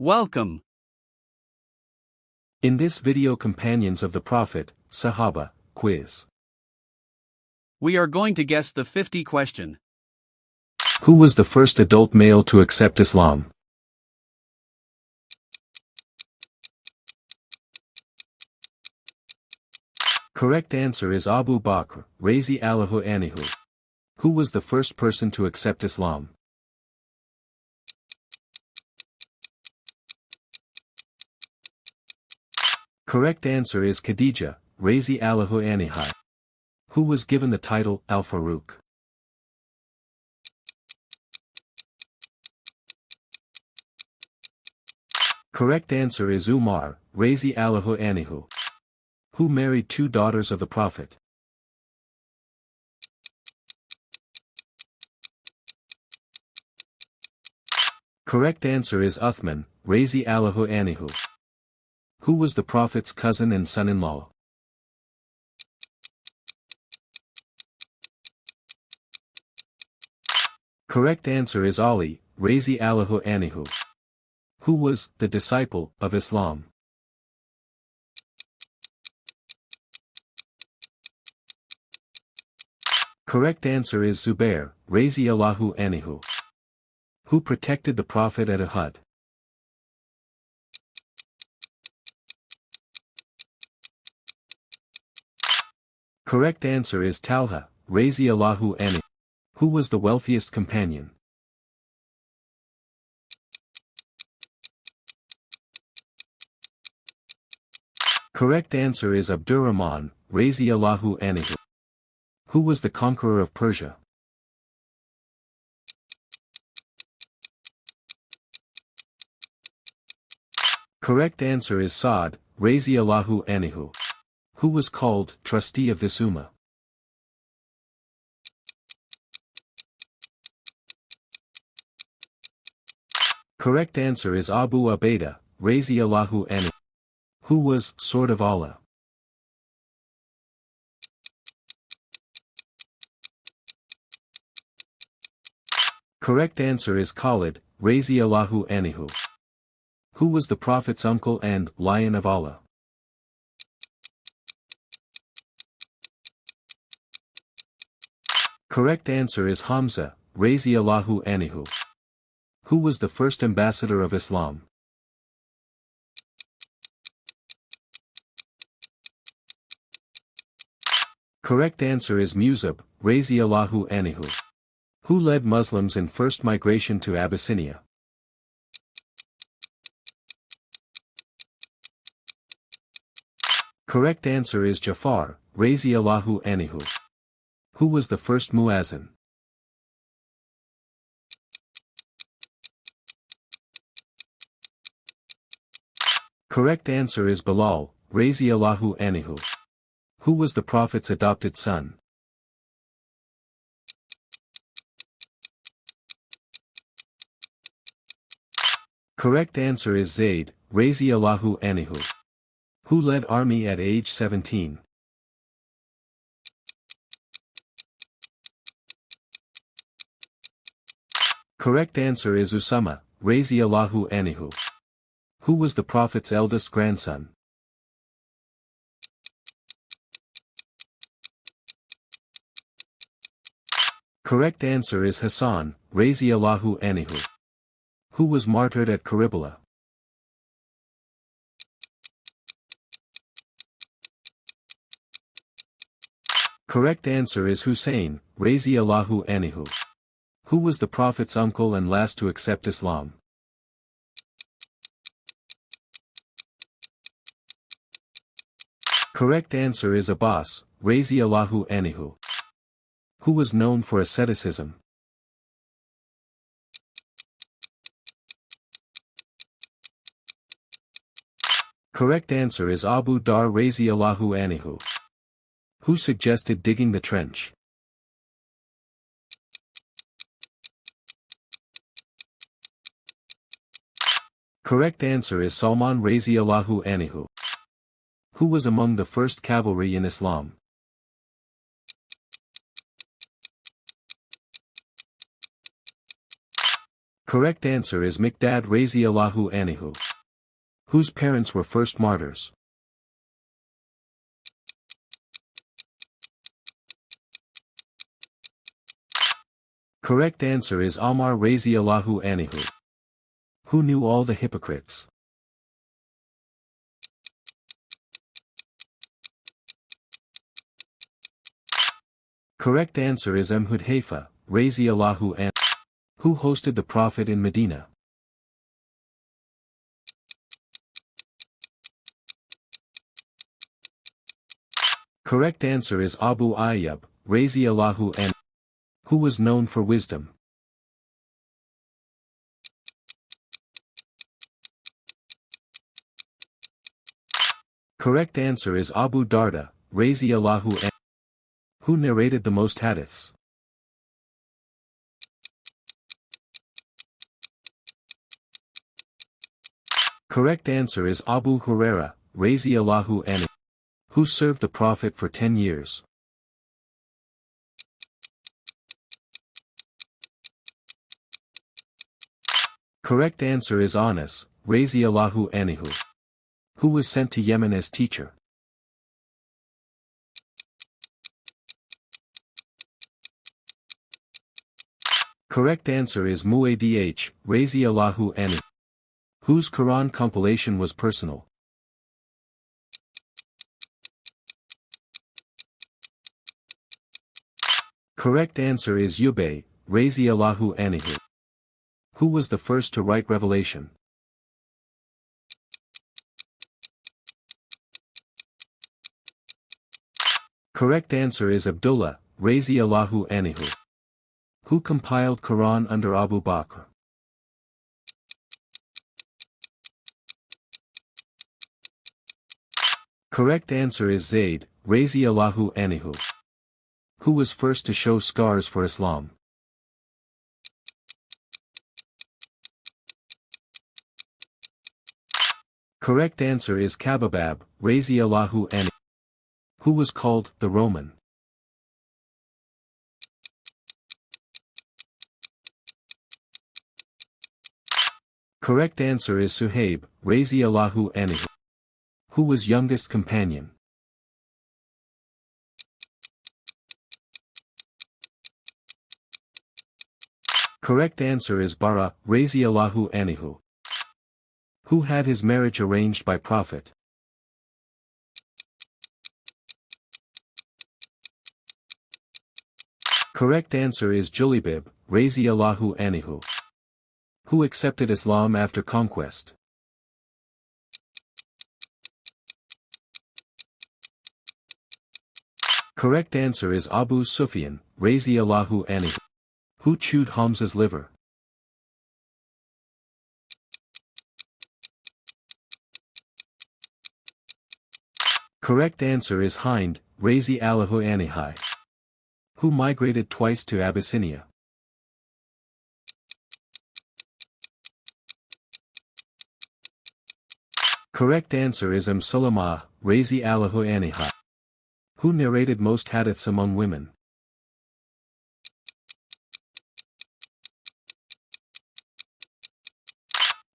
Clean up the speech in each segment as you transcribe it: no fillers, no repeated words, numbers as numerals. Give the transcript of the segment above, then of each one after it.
Welcome. In this video, Companions of the Prophet, Sahabah, quiz. We are going to guess the 50 question. Who was the first adult male to accept Islam? Correct answer is Abu Bakr, Razi Allahu Anhu. Who was the first person to accept Islam? Correct answer is Khadijah, Razi Allahu Anha. Who was given the title Al-Faruq? Correct answer is Umar, Razi Allahu Anhu. Who married two daughters of the Prophet? Correct answer is Uthman, Razi Allahu Anhu. Who was the Prophet's cousin and son-in-law? Correct answer is Ali, Razi Allahu Anhu. Who was the disciple of Islam? Correct answer is Zubair, Razi Allahu Anhu. Who protected the Prophet at Uhud? Correct answer is Talha, Razi Allahu Anhu. Who was the wealthiest companion? Correct answer is Abdurrahman, Razi Allahu Anhu. Who was the conqueror of Persia? Correct answer is Sa'd, Razi Allahu Anhu. Who was called trustee of this ummah? Correct answer is Abu Ubaidah, Razi Allahu Anhu. Who was Sword of Allah? Correct answer is Khalid, Razi Allahu Anhu. Who was the Prophet's uncle and Lion of Allah? Correct answer is Hamza, Razi Allahu Anhu. Who was the first ambassador of Islam? Correct answer is Musab, Razi Allahu Anhu. Who led Muslims in first migration to Abyssinia? Correct answer is Jafar, Razi Allahu Anhu. Who was the first muazzin? Correct answer is Bilal, Razi Allahu Anhu. Who was the Prophet's adopted son? Correct answer is Zayd, Razi Allahu Anhu. Who led army at age 17? Correct answer is Usama, Razi Allahu Anhu. Who was the Prophet's eldest grandson? Correct answer is Hassan, Razi Allahu Anhu. Who was martyred at Karbala? Correct answer is Hussein, Razi Allahu Anhu. Who was the Prophet's uncle and last to accept Islam? Correct answer is Abbas, Razi Allahu Anhu. Who was known for asceticism? Correct answer is Abu Dar Razi Allahu Anhu. Who suggested digging the trench? Correct answer is Salman Razi Allahu Anhu. Who was among the first cavalry in Islam? Correct answer is Miqdad Raziyallahu anhu, whose parents were first martyrs. Correct answer is Umar Raziyallahu anhu, who knew all the hypocrites. Correct answer is Hudhayfa, Raziyallahu anhu, who hosted the Prophet in Medina. Correct answer is Abu Ayyub, Raziyallahu anhu, who was known for wisdom. Correct answer is Abu Darda, Raziyallahu anhu, who narrated the most hadiths. Correct answer is Abu Huraira, Raziyallahu anhu, who served the Prophet for 10 years. Correct answer is Anas, Raziyallahu anhu, who was sent to Yemen as teacher. Correct answer is Muadh, Raziyallahu anhu, whose Quran compilation was personal. Correct answer is Ubay, Raziyallahu anhu, who was the first to write Revelation. Correct answer is Abdullah, Raziyallahu anhu, who compiled Quran under Abu Bakr. Correct answer is Zayd, Raziyallahu anhu, who was first to show scars for Islam. Correct answer is Kababab, Raziyallahu anhu, who was called the Roman. Correct answer is Suhaib, Raziyallahu anhu, who was youngest companion. Correct answer is Bara, Raziyallahu anhu, who had his marriage arranged by Prophet. Correct answer is Julibib, Raziyallahu anhu, who accepted Islam after conquest. Correct answer is Abu Sufyan, Raziyallahu anhu, who chewed Hamza's liver. Correct answer is Hind, Raziyallahu anhu, who migrated twice to Abyssinia. Correct answer is Sulamah, Raziyallahu anha, who narrated most hadiths among women.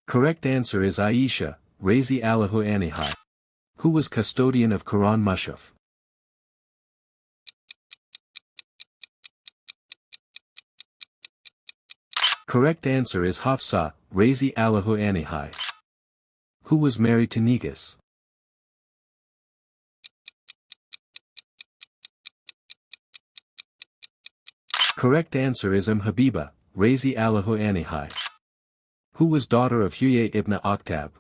Correct answer is Aisha, Raziyallahu anha, who was custodian of Quran Mushaf. Correct answer is Hafsa, Raziyallahu anha, who was married to Negus. Correct answer is Habiba, Raziyallahu anha, who was daughter of Huyay ibn Akhtab.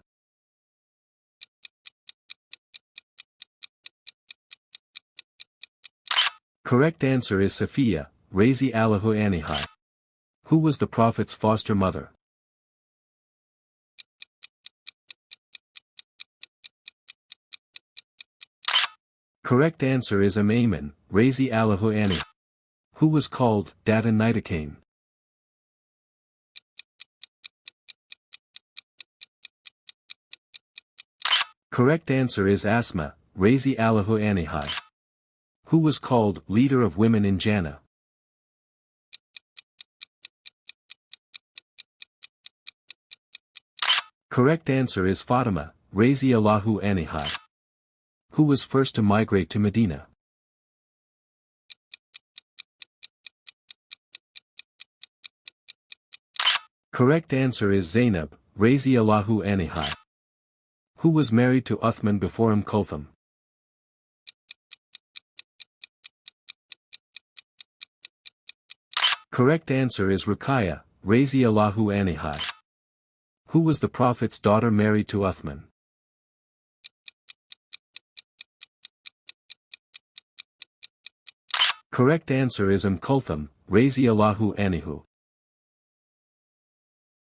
Correct answer is Safiya, Raziyallahu anha, who was the Prophet's foster mother. Correct answer is Ayman, Raziyallahu anhu, who was called Datan Nidakane. Correct answer is Asma, Raziyallahu anha, who was called leader of women in Jannah. Correct answer is Fatima, Radiyallahu anha. Who was first to migrate to Medina? Correct answer is Zainab, Radiyallahu anha. Who was married to Uthman before Kulthum? Correct answer is Ruqayya, Radiyallahu anha. Who was the Prophet's daughter married to Uthman? Correct answer is Kulthum, Radiyallahu anhu.